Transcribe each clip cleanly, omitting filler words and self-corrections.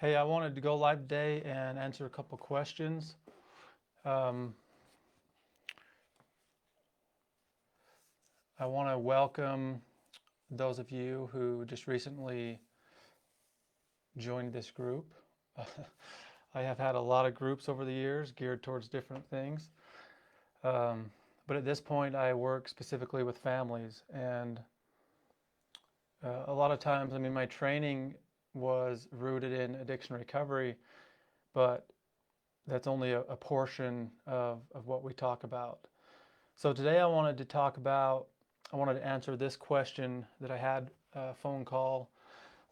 Hey, I wanted to go live today and answer a couple questions. Um, I want to welcome those of you who just recently joined this group. I have had a lot of groups over the years geared towards different things. Um, but at this point, I work specifically with families. And a lot of times, my training was rooted in addiction recovery, but that's only a portion of what we talk about. So today I wanted to answer this question that I had a phone call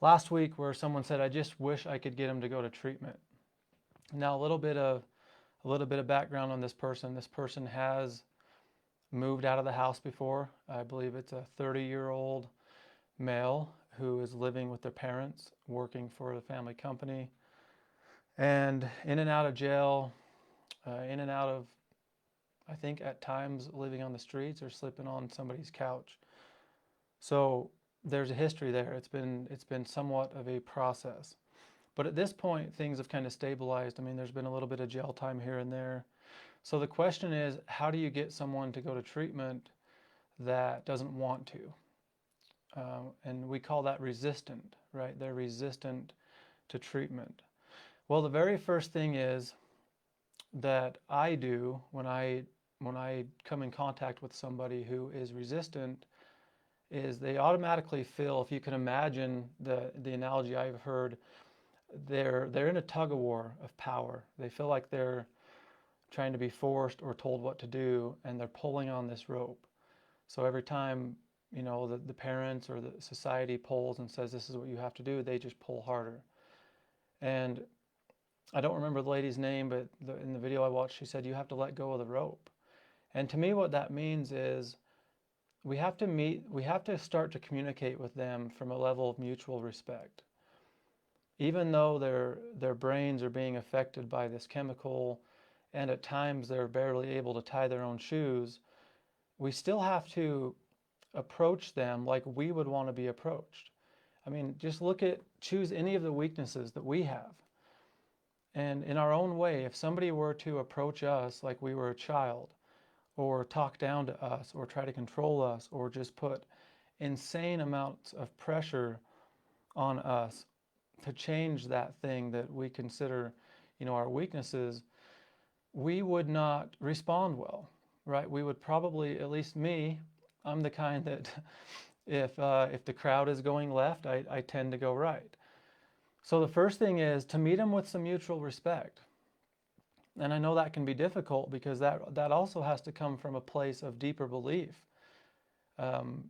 last week where someone said, I just wish I could get him to go to treatment. Now, a little bit of background on this person. This person has moved out of the house before. I believe it's a 30-year-old male who is living with their parents, working for the family company, and in and out of jail, in and out of, I think at times living on the streets or sleeping on somebody's couch. So there's a history there. It's been somewhat of a process. But at this point, things have kind of stabilized. There's been a little bit of jail time here and there. So the question is, how do you get someone to go to treatment that doesn't want to? And we call that resistant, right? They're resistant to treatment. Well, the very first thing is that I do when I come in contact with somebody who is resistant is they automatically feel, if you can imagine the analogy I've heard, they're in a tug of war of power. They feel like they're trying to be forced or told what to do, and they're pulling on this rope. So every time, the parents or the society pulls and says this is what you have to do, they just pull harder. And I don't remember the lady's name, but in the video I watched, she said you have to let go of the rope. And to me, what that means is we have to start to communicate with them from a level of mutual respect. Even though their brains are being affected by this chemical, and at times they're barely able to tie their own shoes, we still have to approach them like we would want to be approached. Just choose any of the weaknesses that we have. And in our own way, if somebody were to approach us like we were a child, or talk down to us, or try to control us, or just put insane amounts of pressure on us to change that thing that we consider, our weaknesses, we would not respond well, right? We would probably, at least me, I'm the kind that if the crowd is going left, I tend to go right. So the first thing is to meet them with some mutual respect. And I know that can be difficult because that also has to come from a place of deeper belief. Um,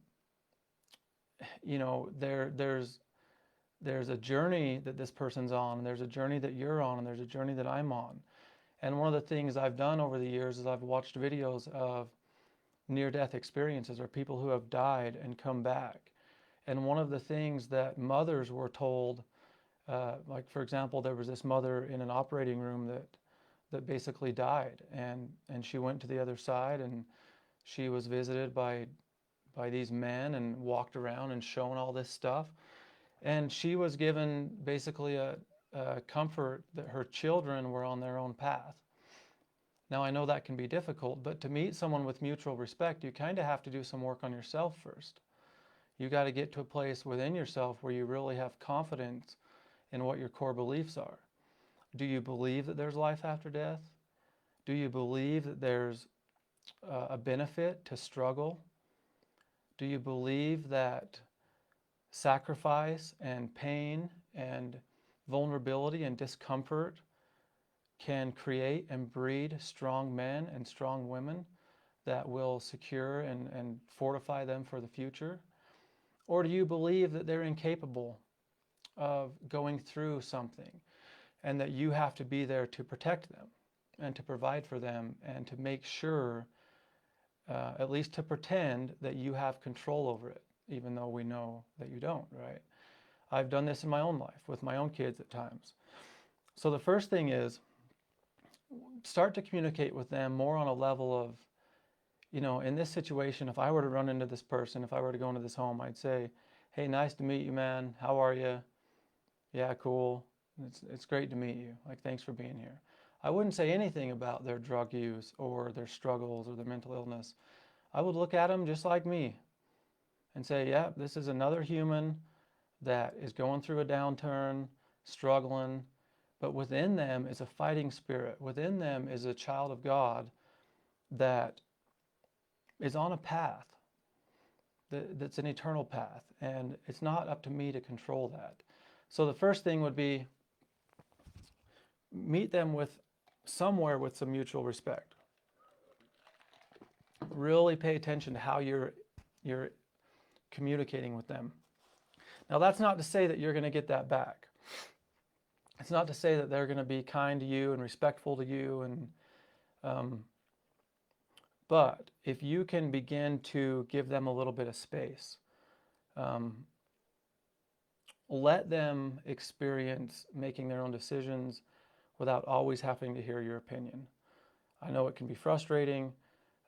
there's a journey that this person's on, and there's a journey that you're on, and there's a journey that I'm on. And one of the things I've done over the years is I've watched videos of near-death experiences or people who have died and come back. And one of the things that mothers were told, like for example, there was this mother in an operating room that basically died, and she went to the other side, and she was visited by these men and walked around and shown all this stuff, and she was given basically a comfort that her children were on their own path. Now I know that can be difficult, but to meet someone with mutual respect, you kind of have to do some work on yourself first. You got to get to a place within yourself where you really have confidence in what your core beliefs are. Do you believe that there's life after death? Do you believe that there's a benefit to struggle? Do you believe that sacrifice and pain and vulnerability and discomfort can create and breed strong men and strong women that will secure and fortify them for the future? Or do you believe that they're incapable of going through something, and that you have to be there to protect them and to provide for them and to make sure, at least to pretend that you have control over it, even though we know that you don't, right? I've done this in my own life with my own kids at times. So the first thing is start to communicate with them more on a level of, in this situation, if I were to run into this person, if I were to go into this home, I'd say, hey, nice to meet you, man. How are you? Yeah, cool. It's great to meet you. Like, thanks for being here. I wouldn't say anything about their drug use or their struggles or their mental illness. I would look at them just like me and say, yeah, this is another human that is going through a downturn, struggling, but within them is a fighting spirit. Within them is a child of God that is on a path that's an eternal path, and it's not up to me to control that. So the first thing would be meet them with somewhere with some mutual respect. Really pay attention to how you're communicating with them. Now, that's not to say that you're going to get that back. It's not to say that they're going to be kind to you and respectful to you, but if you can begin to give them a little bit of space, let them experience making their own decisions without always having to hear your opinion. I know it can be frustrating,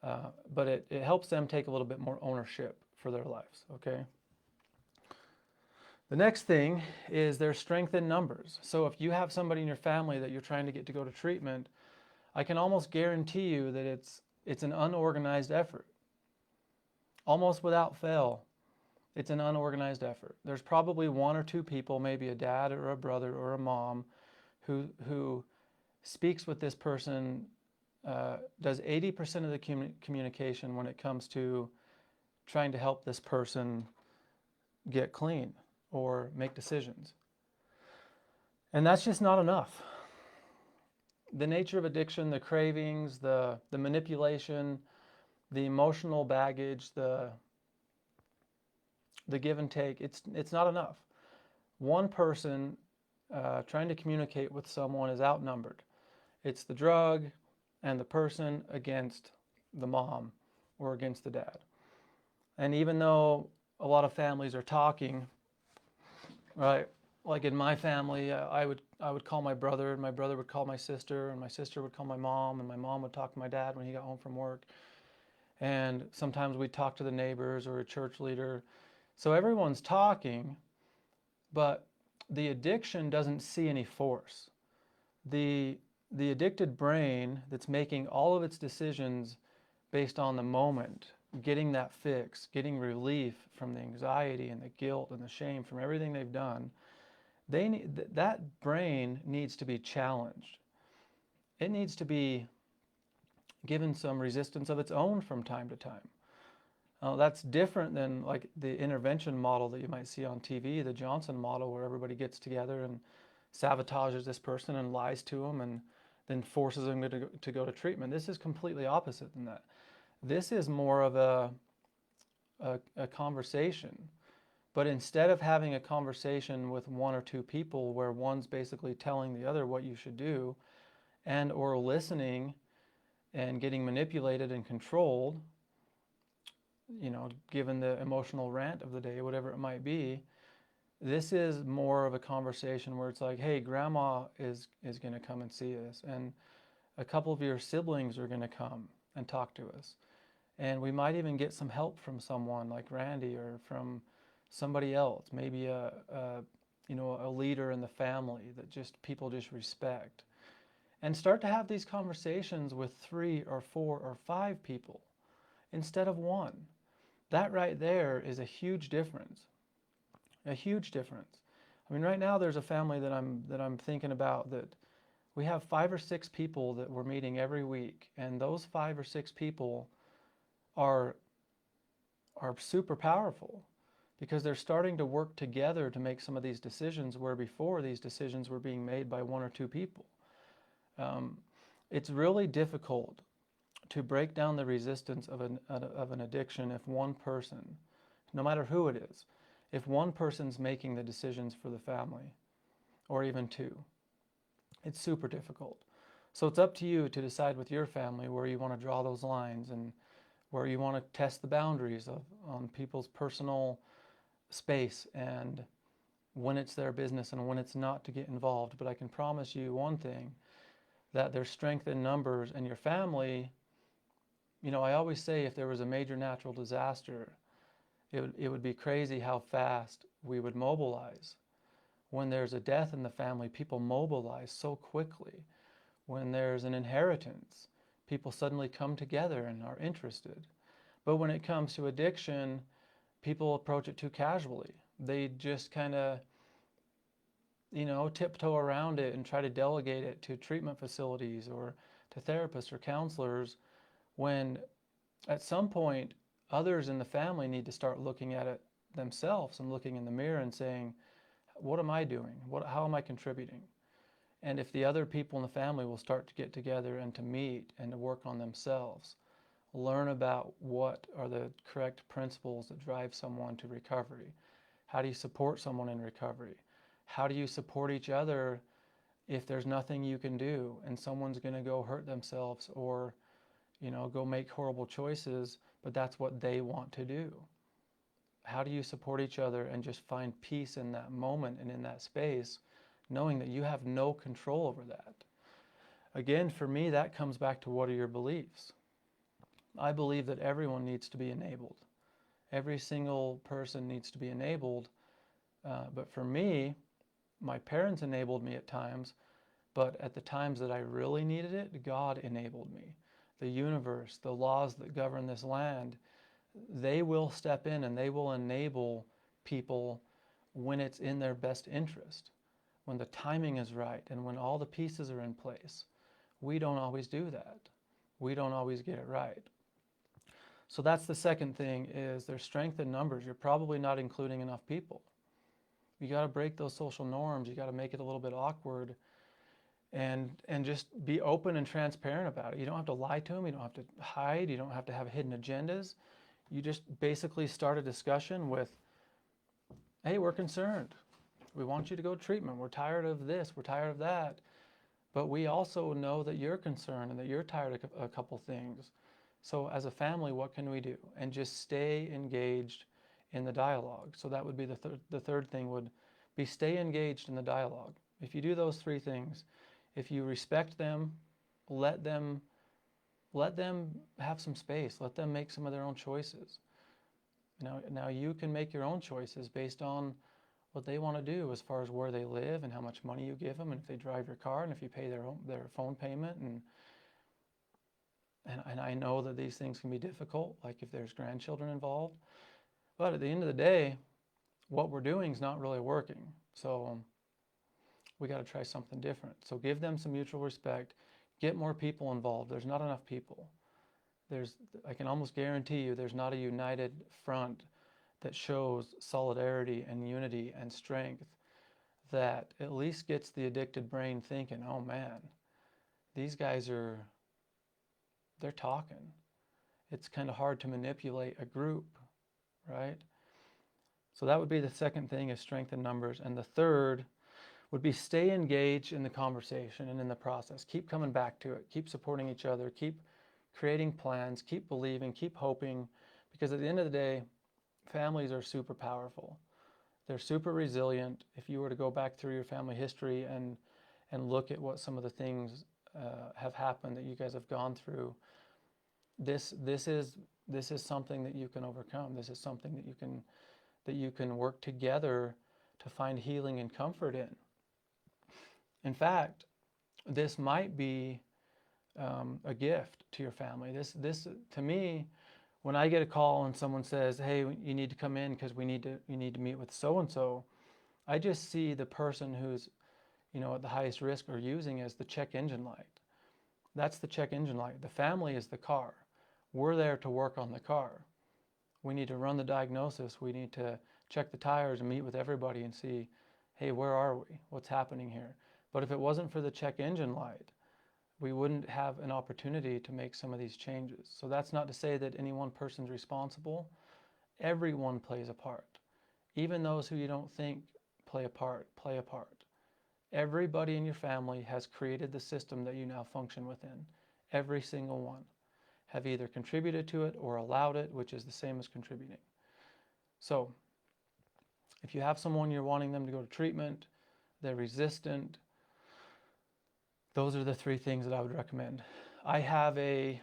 but it helps them take a little bit more ownership for their lives, okay? The next thing is their strength in numbers. So if you have somebody in your family that you're trying to get to go to treatment, I can almost guarantee you that it's an unorganized effort. Almost without fail, it's an unorganized effort. There's probably one or two people, maybe a dad or a brother or a mom, who speaks with this person, does 80% of the communication when it comes to trying to help this person get clean or make decisions. And that's just not enough. The nature of addiction, the cravings, the manipulation, the emotional baggage, the give and take, it's not enough. One person trying to communicate with someone is outnumbered. It's the drug and the person against the mom or against the dad. And even though a lot of families are talking, right? Like in my family, I would call my brother, and my brother would call my sister, and my sister would call my mom, and my mom would talk to my dad when he got home from work. And sometimes we'd talk to the neighbors or a church leader. So everyone's talking, but the addiction doesn't see any force. The addicted brain that's making all of its decisions based on the moment, getting that fix, getting relief from the anxiety and the guilt and the shame from everything they've done, that brain needs to be challenged. It needs to be given some resistance of its own from time to time. That's different than like the intervention model that you might see on TV, the Johnson model, where everybody gets together and sabotages this person and lies to them and then forces them to go to treatment. This is completely opposite than that. This is more of a conversation. But instead of having a conversation with one or two people where one's basically telling the other what you should do and or listening and getting manipulated and controlled, given the emotional rant of the day, whatever it might be, this is more of a conversation where it's like, hey, grandma is going to come and see us, and a couple of your siblings are going to come and talk to us. And we might even get some help from someone like Randy or from somebody else, maybe a leader in the family that people just respect. And start to have these conversations with 3 or 4 or 5 people instead of one. That right there is a huge difference. A huge difference. I mean, right now there's a family that I'm thinking about that we have 5 or 6 people that we're meeting every week, and those 5 or 6 people are super powerful because they're starting to work together to make some of these decisions where before these decisions were being made by 1 or 2 people. It's really difficult to break down the resistance of an addiction if one person, no matter who it is, if one person's making the decisions for the family, or even 2. It's super difficult. So it's up to you to decide with your family where you want to draw those lines and where you want to test the boundaries on people's personal space and when it's their business and when it's not to get involved. But I can promise you one thing, that there's strength in numbers, and your family, I always say if there was a major natural disaster, it would be crazy how fast we would mobilize When there's a death in the family, people mobilize so quickly. When there's an inheritance, people suddenly come together and are interested. But when it comes to addiction, people approach it too casually. They just kind of, tiptoe around it and try to delegate it to treatment facilities or to therapists or counselors, when at some point others in the family need to start looking at it themselves and looking in the mirror and saying, what am I doing? How am I contributing? And if the other people in the family will start to get together and to meet and to work on themselves, learn about what are the correct principles that drive someone to recovery. How do you support someone in recovery? How do you support each other if there's nothing you can do and someone's going to go hurt themselves or, go make horrible choices, but that's what they want to do? How do you support each other and just find peace in that moment and in that space, knowing that you have no control over that? Again, for me, that comes back to, what are your beliefs? I believe that everyone needs to be enabled. Every single person needs to be enabled. But for me, my parents enabled me at times, but at the times that I really needed it, God enabled me. The universe, the laws that govern this land, they will step in and they will enable people when it's in their best interest, when the timing is right and when all the pieces are in place. We don't always do that. We don't always get it right. So that's the second thing, is there's strength in numbers. You're probably not including enough people. You got to break those social norms. You got to make it a little bit awkward and just be open and transparent about it. You don't have to lie to them. You don't have to hide. You don't have to have hidden agendas. You just basically start a discussion with, hey, we're concerned. We want you to go to treatment. We're tired of this. We're tired of that. But we also know that you're concerned and that you're tired of a couple things. So as a family, what can we do? And just stay engaged in the dialogue. So that would be the third thing would be, stay engaged in the dialogue. If you do those three things, if you respect them, let them have some space, let them make some of their own choices. Now you can make your own choices based on what they want to do as far as where they live and how much money you give them, and if they drive your car and if you pay their phone payment. And I know that these things can be difficult, like if there's grandchildren involved. But at the end of the day, what we're doing is not really working. So we got to try something different. So give them some mutual respect. Get more people involved. There's not enough people. I can almost guarantee you there's not a united front that shows solidarity and unity and strength that at least gets the addicted brain thinking, oh man, these guys they're talking. It's kind of hard to manipulate a group, right? So that would be the second thing, is strength in numbers. And the third would be, stay engaged in the conversation and in the process. Keep coming back to it. Keep supporting each other. Keep creating plans. Keep believing. Keep hoping. Because at the end of the day, families are super powerful. They're super resilient. If you were to go back through your family history and look at what some of the things have happened that you guys have gone through, this is something that you can overcome. This is something that you can work together to find healing and comfort in. In fact, this might be a gift to your family. This to me, when I get a call and someone says, "Hey, you need to come in because you need to meet with so and so," I just see the person who's, at the highest risk or using as the check engine light. That's the check engine light. The family is the car. We're there to work on the car. We need to run the diagnosis. We need to check the tires and meet with everybody and see, hey, where are we? What's happening here? But if it wasn't for the check engine light, we wouldn't have an opportunity to make some of these changes. So that's not to say that any one person's responsible. Everyone plays a part. Even those who you don't think play a part, play a part. Everybody in your family has created the system that you now function within. Every single one have either contributed to it or allowed it, which is the same as contributing. So if you have someone you're wanting them to go to treatment, they're resistant, those are the three things that I would recommend. I have a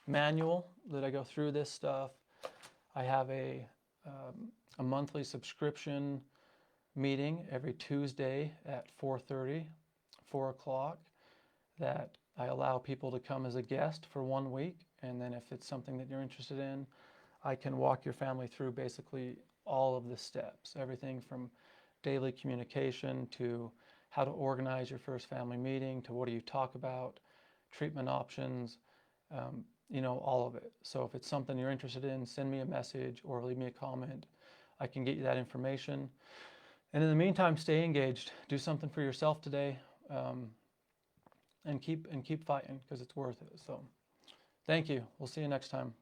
manual that I go through this stuff. I have a monthly subscription meeting every Tuesday at 4:30, 4 o'clock, that I allow people to come as a guest for 1 week. And then if it's something that you're interested in, I can walk your family through basically all of the steps, everything from daily communication to how to organize your first family meeting, to what do you talk about, treatment options, all of it. So if it's something you're interested in, send me a message or leave me a comment. I can get you that information. And in the meantime, stay engaged. Do something for yourself today, and keep fighting, because it's worth it. So thank you. We'll see you next time.